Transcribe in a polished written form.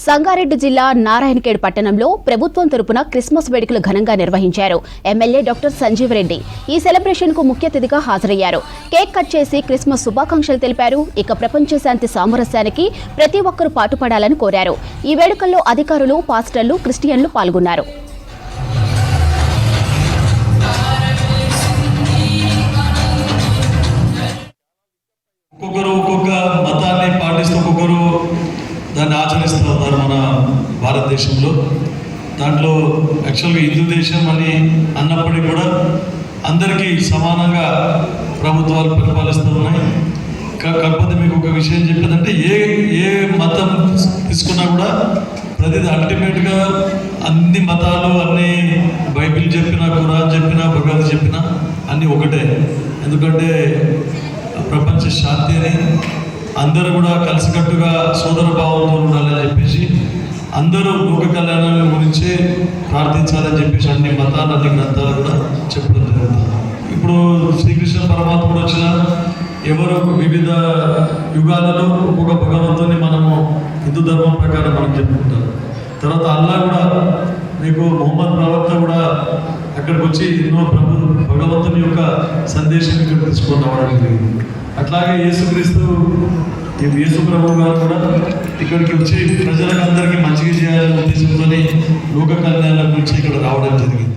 సంగారెడ్డి జిల్లా నారాయణఖేడ్ పట్టణంలో ప్రభుత్వం తరపున క్రిస్మస్ వేడుకలు ఘనంగా నిర్వహించారు. ఎమ్మెల్యే డాక్టర్ సంజీవ్ రెడ్డి ఈ సెలబ్రేషన్ కు ముఖ్య అతిథిగా హాజరయ్యారు. కేక్ కట్ చేసి క్రిస్మస్ శుభాకాంక్షలు తెలిపారు. ఇక ప్రపంచ శాంతి సామరస్యానికి ప్రతి ఒక్కరూ పాటుపడాలని కోరారు. ఈ వేడుకల్లో అధికారులు, పాస్టర్లు, క్రిస్టియన్లు పాల్గొన్నారు. ఒక్కొక్క మతాన్ని పాటిస్తూ ఒక్కొక్కరు దాన్ని ఆచరిస్తూ ఉన్నారు మన భారతదేశంలో. దాంట్లో యాక్చువల్గా హిందూ దేశం అని అన్నప్పటికీ కూడా అందరికీ సమానంగా ప్రభుత్వాలు పరిపాలిస్తూ ఉన్నాయి. కాకపోతే మీకు ఒక విషయం చెప్పేదంటే ఏ మతం తీసుకున్నా కూడా ప్రతిదీ అల్టిమేట్గా అన్ని మతాలు, అన్ని బైబిల్ చెప్పినా, ఖురాన్ చెప్పినా, భగవద్ చెప్పినా అన్నీ ఒకటే. ఎందుకంటే ప్రపంచ శాంతి అని అందరూ కూడా కలిసికట్టుగా సోదర భావంతో ఉండాలని చెప్పేసి అందరూ లోక కళ్యాణం గురించి ప్రార్థించాలని చెప్పేసి అన్ని మతాలు, అన్ని గ్రంథాలు కూడా చెప్పడం జరుగుతుంది. ఇప్పుడు శ్రీకృష్ణ పరమాత్ముడు వచ్చిన ఎవరు వివిధ యుగాలలో ఒక్కొక్క భగవంతుని మనము హిందూ ధర్మం ప్రకారం మనం చెప్పుకుంటాం. తర్వాత అల్లా కూడా మీకు మొహమ్మద్ ప్రవక్త కూడా అక్కడికి వచ్చి ఎన్నో భగవంతుని యొక్క సందేశం ఇక్కడ తీసుకొని రావడం జరిగింది. అట్లాగే యేసు ప్రభు గారు కూడా ఇక్కడికి వచ్చి ప్రజలకు అందరికీ మంచిగా చేయాలనే ఉద్దేశంతో లోక కళ్యాణం గురించి ఇక్కడ రావడం జరిగింది.